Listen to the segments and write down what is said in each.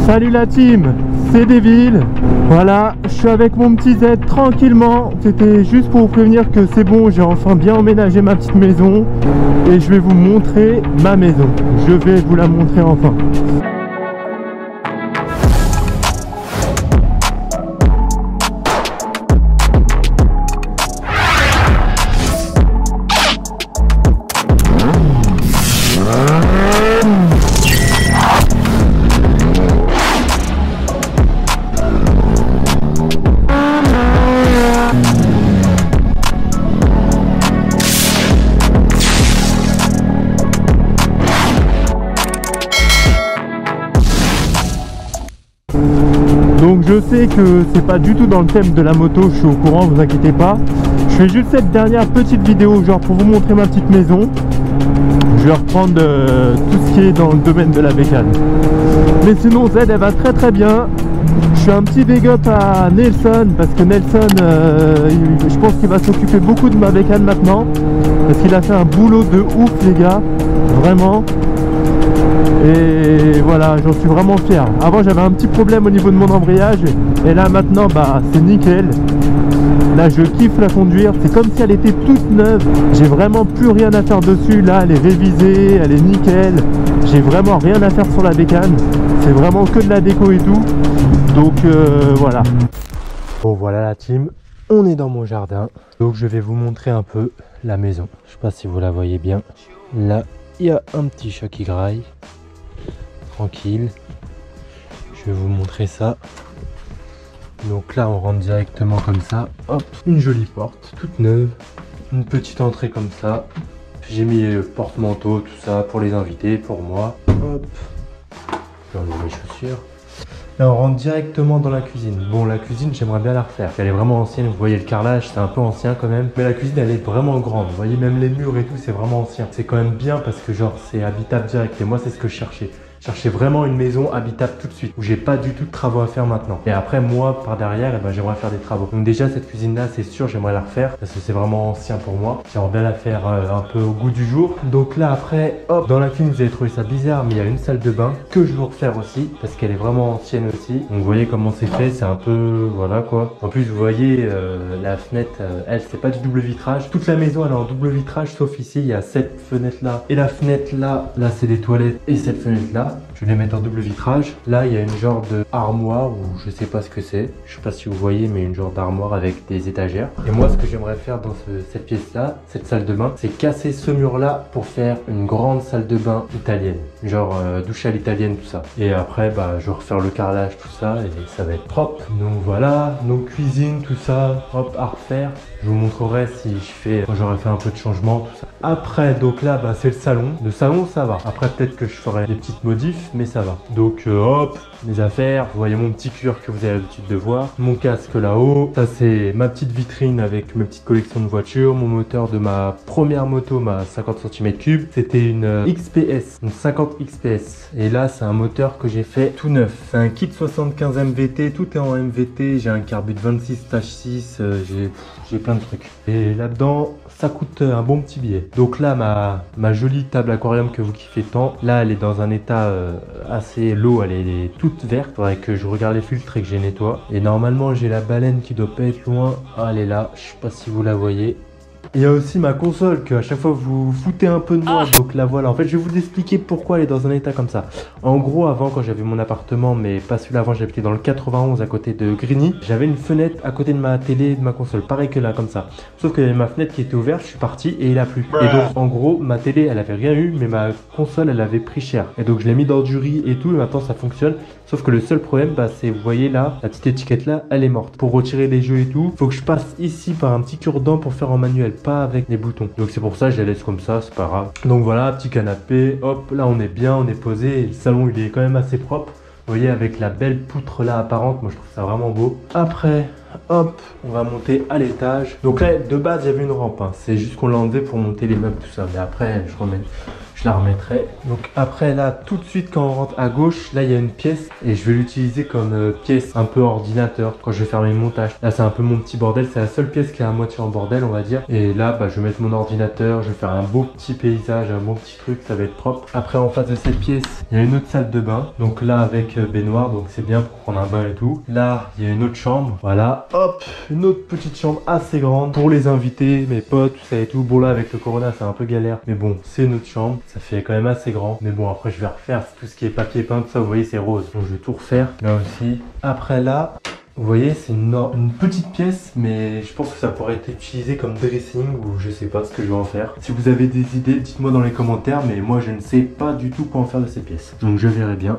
Salut la team, c'est Devil. Voilà, je suis avec mon petit Z tranquillement. C'était juste pour vous prévenir que c'est bon, j'ai enfin bien emménagé ma petite maison. Et je vais vous montrer ma maison. Je vais vous la montrer enfin. Donc je sais que c'est pas du tout dans le thème de la moto, je suis au courant, vous inquiétez pas. Je fais juste cette dernière petite vidéo genre pour vous montrer ma petite maison. Je vais reprendre tout ce qui est dans le domaine de la bécane. Mais sinon Z elle va très très bien. Je fais un petit big up à Nelson parce que Nelson je pense qu'il va s'occuper beaucoup de ma bécane maintenant. Parce qu'il a fait un boulot de ouf les gars, vraiment. Et voilà, j'en suis vraiment fier. Avant j'avais un petit problème au niveau de mon embrayage et là maintenant bah c'est nickel. Là je kiffe la conduire, c'est comme si elle était toute neuve. J'ai vraiment plus rien à faire dessus. Là elle est révisée, elle est nickel. J'ai vraiment rien à faire sur la bécane. C'est vraiment que de la déco et tout. Donc voilà. Bon voilà la team, on est dans mon jardin. Donc je vais vous montrer un peu la maison. Je sais pas si vous la voyez bien. Là il y a un petit chat qui graille. Tranquille, je vais vous montrer ça. Donc là on rentre directement comme ça, hop, une jolie porte toute neuve, une petite entrée comme ça. J'ai mis le porte-manteau, tout ça pour les invités, pour moi. Hop, j'enlève mes chaussures. Là on rentre directement dans la cuisine. Bon la cuisine j'aimerais bien la refaire, elle est vraiment ancienne, vous voyez le carrelage c'est un peu ancien quand même. Mais la cuisine elle est vraiment grande, vous voyez même les murs et tout c'est vraiment ancien. C'est quand même bien parce que genre c'est habitable direct et moi c'est ce que je cherchais. Chercher vraiment une maison habitable tout de suite, où j'ai pas du tout de travaux à faire maintenant. Et après moi par derrière, eh ben, j'aimerais faire des travaux. Donc déjà cette cuisine là c'est sûr j'aimerais la refaire, parce que c'est vraiment ancien pour moi. J'aimerais bien la faire un peu au goût du jour. Donc là après, hop, dans la cuisine vous allez trouver ça bizarre, mais il y a une salle de bain que je veux refaire aussi, parce qu'elle est vraiment ancienne aussi. Donc vous voyez comment c'est fait, c'est un peu, voilà quoi. En plus vous voyez la fenêtre, elle c'est pas du double vitrage. Toute la maison elle est en double vitrage, sauf ici il y a cette fenêtre là. Et la fenêtre là, là c'est des toilettes et cette fenêtre là. Je vais les mettre en double vitrage. Là, il y a une genre de armoire ou je sais pas ce que c'est. Je sais pas si vous voyez, mais une genre d'armoire avec des étagères. Et moi, ce que j'aimerais faire dans cette pièce-là, cette salle de bain, c'est casser ce mur-là pour faire une grande salle de bain italienne. Genre douche à l'italienne, tout ça. Et après, bah, je vais refaire le carrelage, tout ça, et ça va être propre. Donc voilà, nos cuisines, tout ça, hop, à refaire. Je vous montrerai si je fais, quand j'aurai fait un peu de changement, tout ça. Après, donc là, bah, c'est le salon. Le salon, ça va. Après, peut-être que je ferai des petites modifs, mais ça va. Donc, hop, mes affaires. Vous voyez mon petit cuir que vous avez l'habitude de voir. Mon casque là-haut. Ça, c'est ma petite vitrine avec mes petites collections de voitures. Mon moteur de ma première moto, ma 50 cm3. C'était une XPS, une 50 XPS. Et là, c'est un moteur que j'ai fait tout neuf. C'est un kit 75 MVT. Tout est en MVT. J'ai un carbut 26/6. J'ai plein de trucs. Et là-dedans, ça coûte un bon petit billet. Donc là, ma jolie table aquarium que vous kiffez tant, là, elle est dans un état assez... L'eau, elle est toute verte. Faudrait que je regarde les filtres et que je les nettoie. Et normalement, j'ai la baleine qui doit pas être loin. Ah, elle est là. Je sais pas si vous la voyez. Il y a aussi ma console que à chaque fois vous foutez un peu de moi. Donc là voilà, en fait je vais vous expliquer pourquoi elle est dans un état comme ça. En gros avant quand j'avais mon appartement, mais pas celui-là, avant j'habitais dans le 91 à côté de Grigny, j'avais une fenêtre à côté de ma télé et de ma console, pareil que là comme ça. Sauf que ma fenêtre qui était ouverte, je suis parti et il a plu. Et donc en gros ma télé elle avait rien eu, mais ma console elle avait pris cher. Et donc je l'ai mis dans du riz et tout et maintenant ça fonctionne. Sauf que le seul problème bah, c'est, vous voyez là, la petite étiquette là, elle est morte. Pour retirer les jeux et tout, faut que je passe ici par un petit cure-dent pour faire en manuel, pas avec les boutons. Donc c'est pour ça je la laisse comme ça, c'est pas grave. Donc voilà, petit canapé, hop, là on est bien, on est posé. Le salon il est quand même assez propre. Vous voyez avec la belle poutre là apparente, moi je trouve ça vraiment beau. Après, hop, on va monter à l'étage. Donc là de base il y avait une rampe, hein. C'est juste qu'on l'a enlevé pour monter les meubles tout ça. Mais après je la remettrai. Donc après là, tout de suite quand on rentre à gauche, là il y a une pièce et je vais l'utiliser comme pièce un peu ordinateur quand je vais faire mes montages. Là c'est un peu mon petit bordel, c'est la seule pièce qui est à moitié en bordel on va dire. Et là bah, je vais mettre mon ordinateur, je vais faire un beau petit paysage, un bon petit truc, ça va être propre. Après en face de cette pièce, il y a une autre salle de bain. Donc là avec baignoire, donc c'est bien pour prendre un bain et tout. Là il y a une autre chambre, voilà. Hop, une autre petite chambre assez grande pour les invités, mes potes, tout ça et tout. Bon là avec le corona c'est un peu galère, mais bon c'est notre chambre, ça fait quand même assez grand. Mais bon après je vais refaire tout ce qui est papier peint, tout ça, vous voyez c'est rose. Donc je vais tout refaire là aussi. Après là, vous voyez c'est une petite pièce, mais je pense que ça pourrait être utilisé comme dressing ou je sais pas ce que je vais en faire. Si vous avez des idées, dites-moi dans les commentaires, mais moi je ne sais pas du tout quoi en faire de cette pièce. Donc je verrai bien.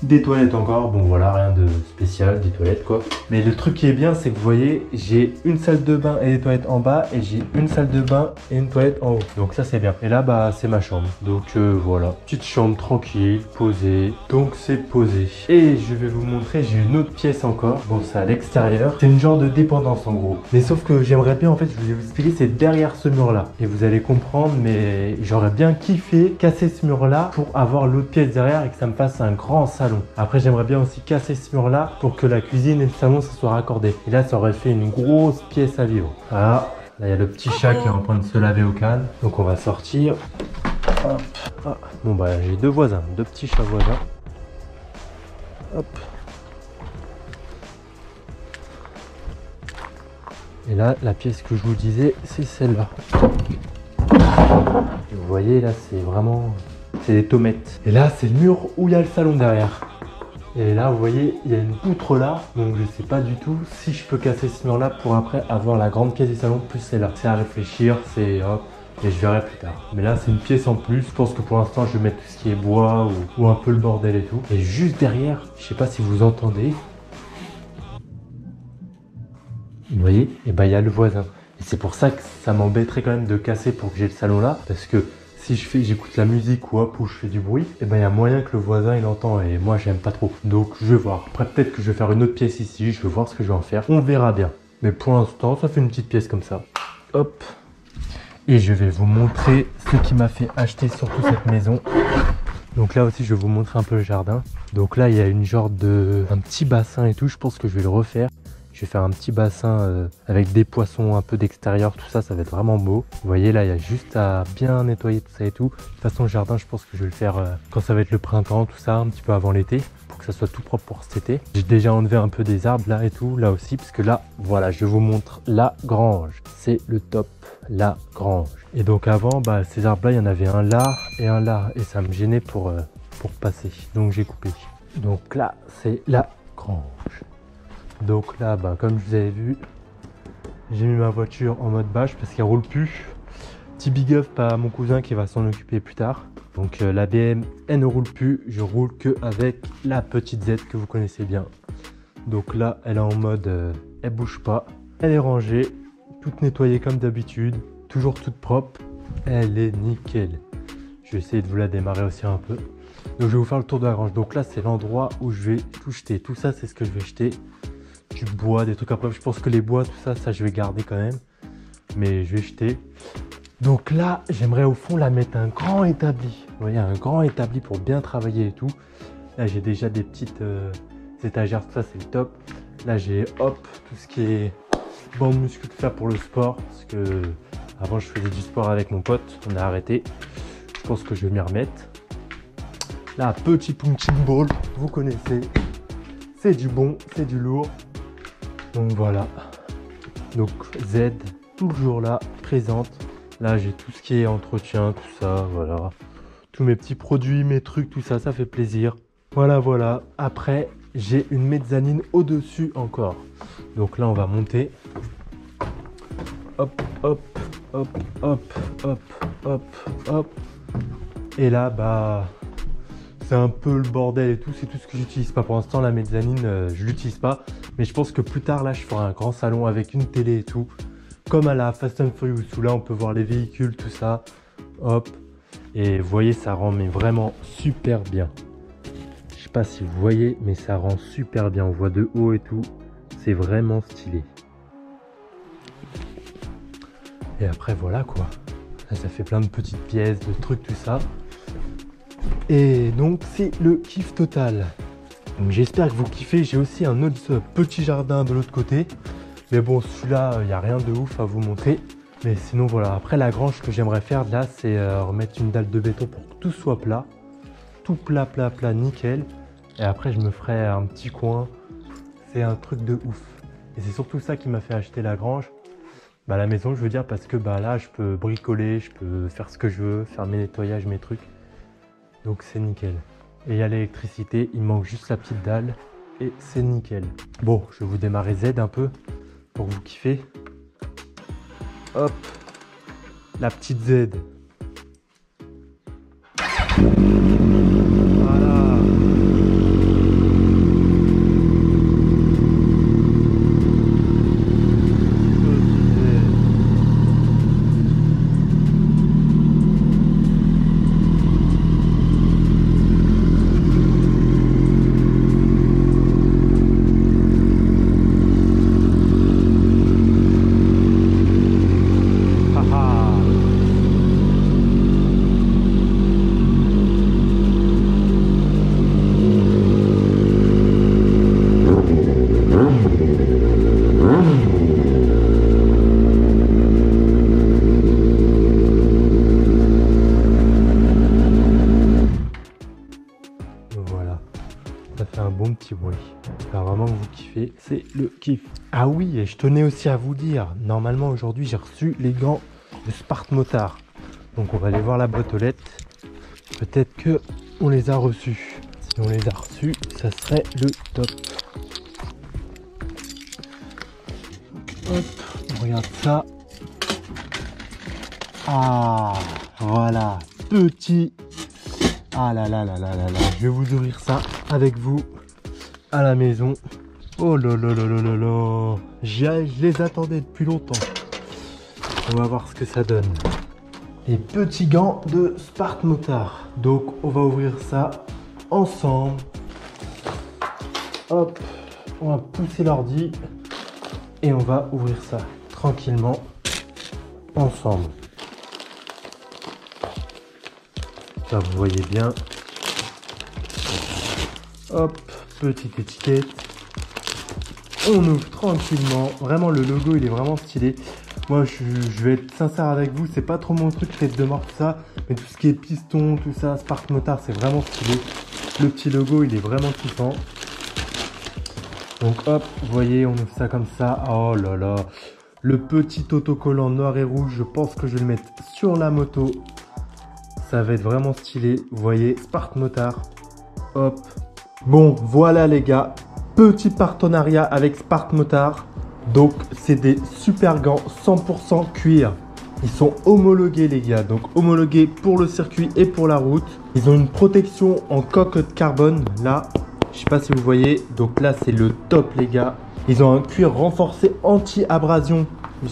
Des toilettes encore, bon voilà, rien de spécial, des toilettes quoi. Mais le truc qui est bien, c'est que vous voyez, j'ai une salle de bain et des toilettes en bas et j'ai une salle de bain et une toilette en haut. Donc ça c'est bien. Et là bah c'est ma chambre. Donc voilà, petite chambre tranquille, posée. Donc c'est posé. Et je vais vous montrer, j'ai une autre pièce encore. Bon c'est à l'extérieur. C'est une genre de dépendance en gros. Mais sauf que j'aimerais bien en fait, je vais vous expliquer, c'est derrière ce mur là. Et vous allez comprendre, mais j'aurais bien kiffé casser ce mur là pour avoir l'autre pièce derrière et que ça me fasse un grand salon. Après j'aimerais bien aussi casser ce mur là pour que la cuisine et le salon ça soit raccordé. Et là ça aurait fait une grosse pièce à vivre. Voilà, là il y a le petit chat qui est en train de se laver au calme. Donc on va sortir. Hop. Ah. Bon bah j'ai deux voisins, deux petits chats voisins. Hop. Et là la pièce que je vous disais c'est celle-là. Vous voyez là c'est vraiment... c'est des tomates. Et là c'est le mur où il y a le salon derrière. Et là vous voyez il y a une poutre là. Donc je sais pas du tout si je peux casser ce mur là pour après avoir la grande pièce du salon plus celle-là. C'est à réfléchir, c'est hop. Et je verrai plus tard. Mais là c'est une pièce en plus. Je pense que pour l'instant je vais mettre tout ce qui est bois ou un peu le bordel et tout. Et juste derrière, je sais pas si vous entendez. Vous voyez, et ben il y a le voisin. Et c'est pour ça que ça m'embêterait quand même de casser pour que j'ai le salon là. Parce que si j'écoute la musique ou hop, ou je fais du bruit, et ben il y a moyen que le voisin il entend et moi j'aime pas trop. Donc je vais voir. Après peut-être que je vais faire une autre pièce ici, je vais voir ce que je vais en faire. On verra bien. Mais pour l'instant ça fait une petite pièce comme ça. Hop. Et je vais vous montrer ce qui m'a fait acheter surtout cette maison. Donc là aussi je vais vous montrer un peu le jardin. Donc là il y a une genre de... un petit bassin et tout, je pense que je vais le refaire. Je vais faire un petit bassin avec des poissons un peu d'extérieur, tout ça, ça va être vraiment beau. Vous voyez là, il y a juste à bien nettoyer tout ça et tout. De toute façon, le jardin, je pense que je vais le faire quand ça va être le printemps, tout ça, un petit peu avant l'été, pour que ça soit tout propre pour cet été. J'ai déjà enlevé un peu des arbres là et tout, là aussi, parce que là, voilà, je vous montre la grange. C'est le top, la grange. Et donc avant, bah, ces arbres-là, il y en avait un là et un là, et ça me gênait pour passer, donc j'ai coupé. Donc là, c'est la grange. Donc là, bah, comme je vous avais vu, j'ai mis ma voiture en mode bâche parce qu'elle roule plus. Petit big up à mon cousin qui va s'en occuper plus tard. Donc la BM, elle ne roule plus. Je roule que avec la petite Z que vous connaissez bien. Donc là, elle est en mode, elle bouge pas. Elle est rangée, toute nettoyée comme d'habitude, toujours toute propre. Elle est nickel. Je vais essayer de vous la démarrer aussi un peu. Donc je vais vous faire le tour de la grange. Donc là, c'est l'endroit où je vais tout jeter. Tout ça, c'est ce que je vais jeter. Du bois, des trucs après. Je pense que les bois, tout ça, ça je vais garder quand même. Mais je vais jeter. Donc là, j'aimerais au fond la mettre un grand établi. Vous voyez, un grand établi pour bien travailler et tout. Là, j'ai déjà des petites étagères, tout ça, c'est le top. Là, j'ai hop, tout ce qui est bande musculaire pour le sport. Parce que avant, je faisais du sport avec mon pote. On a arrêté. Je pense que je vais m'y remettre. Là, petit punching ball, vous connaissez. C'est du bon, c'est du lourd. Donc voilà. Donc Z, toujours là, présente. Là, j'ai tout ce qui est entretien, tout ça, voilà. Tous mes petits produits, mes trucs, tout ça, ça fait plaisir. Voilà, voilà. Après, j'ai une mezzanine au-dessus encore. Donc là, on va monter. Hop, hop, hop, hop, hop, hop, hop. Et là, bah... c'est un peu le bordel et tout, c'est tout ce que j'utilise pas pour l'instant. La mezzanine, je l'utilise pas, mais je pense que plus tard là je ferai un grand salon avec une télé et tout, comme à la Fast and Furious où là on peut voir les véhicules, tout ça, hop. Et vous voyez, ça rend mais vraiment super bien. Je sais pas si vous voyez, mais ça rend super bien. On voit de haut et tout, c'est vraiment stylé. Et après voilà quoi. Là, ça fait plein de petites pièces, de trucs, tout ça. Et donc c'est le kiff total. Donc j'espère que vous kiffez. J'ai aussi un autre petit jardin de l'autre côté. Mais bon, celui-là, il n'y a rien de ouf à vous montrer. Mais sinon voilà, après la grange, ce que j'aimerais faire là, c'est remettre une dalle de béton pour que tout soit plat. Tout plat, plat, plat, nickel. Et après je me ferai un petit coin. C'est un truc de ouf. Et c'est surtout ça qui m'a fait acheter la grange. Bah la maison, je veux dire, parce que bah là je peux bricoler, je peux faire ce que je veux, faire mes nettoyages, mes trucs. Donc c'est nickel. Et il y a l'électricité, il manque juste la petite dalle. Et c'est nickel. Bon, je vais vous démarrer Z un peu pour vous kiffer. Hop, la petite Z. Voilà. Ça fait un bon petit bruit. J'espère vraiment que vous kiffez. C'est le kiff. Ah oui, et je tenais aussi à vous dire, normalement aujourd'hui j'ai reçu les gants de Spartmotar. Donc on va aller voir la boîte aux lettres. Peut-être que on les a reçus. Si on les a reçus, ça serait le top. Hop, on regarde ça. Ah, voilà, petit. Ah là là là là là là, je vais vous ouvrir ça avec vous à la maison. Oh là là là là là là, je les attendais depuis longtemps. On va voir ce que ça donne. Les petits gants de Spartmotar. Donc on va ouvrir ça ensemble. Hop, on va pousser l'ordi et on va ouvrir ça tranquillement ensemble. Ça, vous voyez bien. Hop, petite étiquette. On ouvre tranquillement. Vraiment, le logo, il est vraiment stylé. Moi, je vais être sincère avec vous. C'est pas trop mon truc, tête de mort, tout ça. Mais tout ce qui est piston, tout ça, Spartmotar, c'est vraiment stylé. Le petit logo, il est vraiment kiffant. Donc, hop, vous voyez, on ouvre ça comme ça. Oh là là. Le petit autocollant noir et rouge, je pense que je vais le mettre sur la moto. Ça va être vraiment stylé. Vous voyez, Spartmotar. Hop. Bon, voilà les gars. Petit partenariat avec Spartmotar. Donc, c'est des super gants 100% cuir. Ils sont homologués les gars. Donc, homologués pour le circuit et pour la route. Ils ont une protection en coque de carbone. Là, je sais pas si vous voyez. Donc là, c'est le top les gars. Ils ont un cuir renforcé anti-abrasion.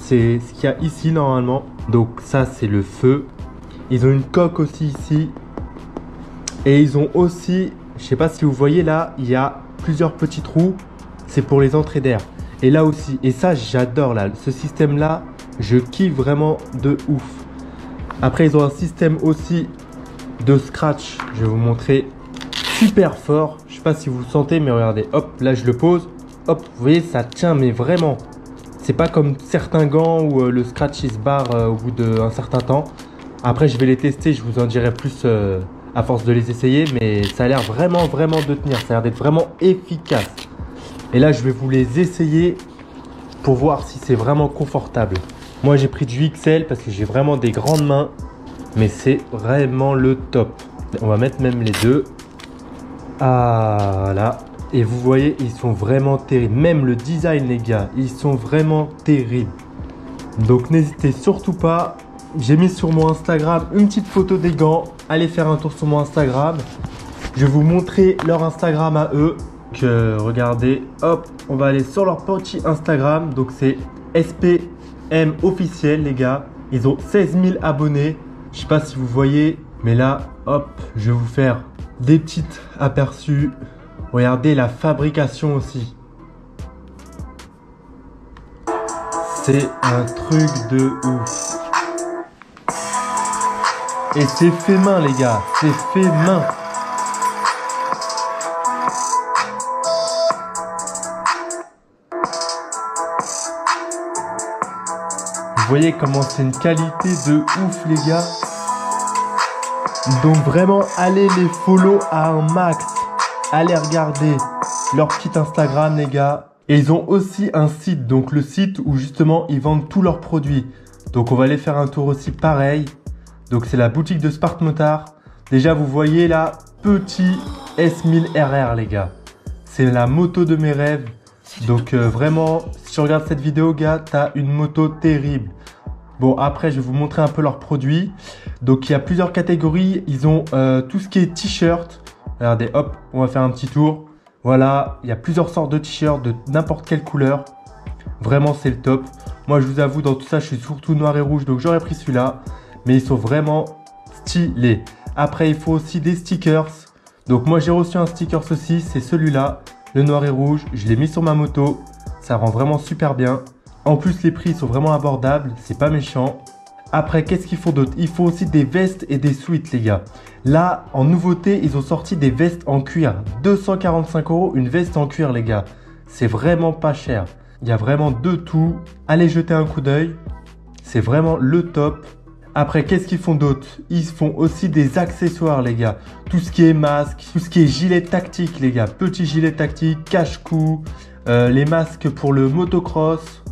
C'est ce qu'il y a ici normalement. Donc ça, c'est le feu. Ils ont une coque aussi ici. Et ils ont aussi, je sais pas si vous voyez là, il y a plusieurs petits trous. C'est pour les entrées d'air. Et là aussi. Et ça, j'adore là. Ce système là, je kiffe vraiment de ouf. Après, ils ont un système aussi de scratch. Je vais vous montrer. Super fort. Je sais pas si vous sentez, mais regardez. Hop, là je le pose. Hop, vous voyez, ça tient, mais vraiment. C'est pas comme certains gants où le scratch il se barre au bout d'un certain temps. Après, je vais les tester, je vous en dirai plus à force de les essayer, mais ça a l'air vraiment de tenir. Ça a l'air d'être vraiment efficace. Et là, je vais vous les essayer pour voir si c'est vraiment confortable. Moi, j'ai pris du XL parce que j'ai vraiment des grandes mains, mais c'est vraiment le top. On va mettre même les deux. Ah là. Et vous voyez, ils sont vraiment terribles. Même le design, les gars, ils sont vraiment terribles. Donc, n'hésitez surtout pas. J'ai mis sur mon Instagram une petite photo des gants. Allez faire un tour sur mon Instagram. Je vais vous montrer leur Instagram à eux. Regardez, hop, on va aller sur leur petit Instagram. Donc c'est SPM officiel les gars. Ils ont 16 000 abonnés. Je sais pas si vous voyez, mais là, hop, je vais vous faire des petites aperçus. Regardez la fabrication aussi. C'est un truc de ouf. Et c'est fait main les gars, c'est fait main. Vous voyez comment c'est une qualité de ouf les gars. Donc vraiment allez les follow à un max. Allez regarder leur petit Instagram les gars. Et ils ont aussi un site, donc le site où justement ils vendent tous leurs produits. Donc on va aller faire un tour aussi pareil. Donc c'est la boutique de Spartmotard. Déjà vous voyez là, petit S1000RR les gars. C'est la moto de mes rêves. Donc vraiment, si tu regardes cette vidéo gars, t'as une moto terrible. Bon après je vais vous montrer un peu leurs produits. Donc il y a plusieurs catégories. Ils ont tout ce qui est t-shirt. Regardez, hop, on va faire un petit tour. Voilà, il y a plusieurs sortes de t-shirts de n'importe quelle couleur. Vraiment, c'est le top. Moi, je vous avoue, dans tout ça, je suis surtout noir et rouge. Donc, j'aurais pris celui-là. Mais ils sont vraiment stylés. Après, il faut aussi des stickers. Donc, moi, j'ai reçu un sticker aussi. C'est celui-là, le noir et rouge. Je l'ai mis sur ma moto. Ça rend vraiment super bien. En plus, les prix sont vraiment abordables. C'est pas méchant. Après, qu'est-ce qu'il faut d'autre? Il faut aussi des vestes et des sweats, les gars. Là, en nouveauté, ils ont sorti des vestes en cuir. 245 € une veste en cuir, les gars. C'est vraiment pas cher. Il y a vraiment de tout. Allez jeter un coup d'œil. C'est vraiment le top. Après, qu'est-ce qu'ils font d'autre? Ils font aussi des accessoires, les gars. Tout ce qui est masque, tout ce qui est gilet tactique, les gars. Petit gilet tactique, cache-cou, les masques pour le motocross,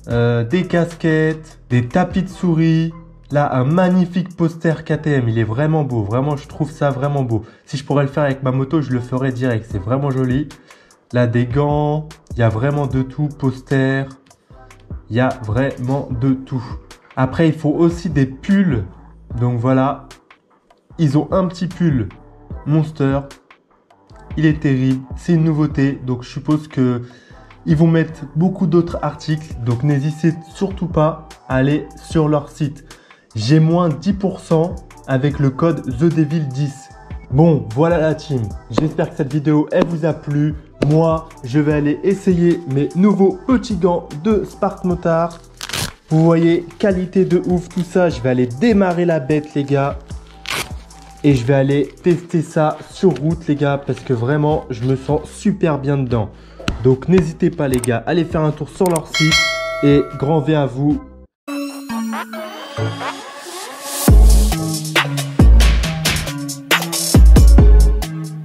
des casquettes, des tapis de souris. Là, un magnifique poster KTM. Il est vraiment beau. Vraiment, je trouve ça vraiment beau. Si je pourrais le faire avec ma moto, je le ferais direct. C'est vraiment joli. Là, des gants. Il y a vraiment de tout. Poster. Il y a vraiment de tout. Après, il faut aussi des pulls. Donc voilà. Ils ont un petit pull Monster. Il est terrible. C'est une nouveauté. Donc, je suppose que ils vont mettre beaucoup d'autres articles. Donc, n'hésitez surtout pas à aller sur leur site. J'ai moins 10% avec le code TheDevil10. Bon, voilà la team. J'espère que cette vidéo, elle vous a plu. Moi, je vais aller essayer mes nouveaux petits gants de Spartmotard. Vous voyez, qualité de ouf, tout ça. Je vais aller démarrer la bête, les gars. Et je vais aller tester ça sur route, les gars. Parce que vraiment, je me sens super bien dedans. Donc, n'hésitez pas, les gars. Allez faire un tour sur leur site. Et grand V à vous.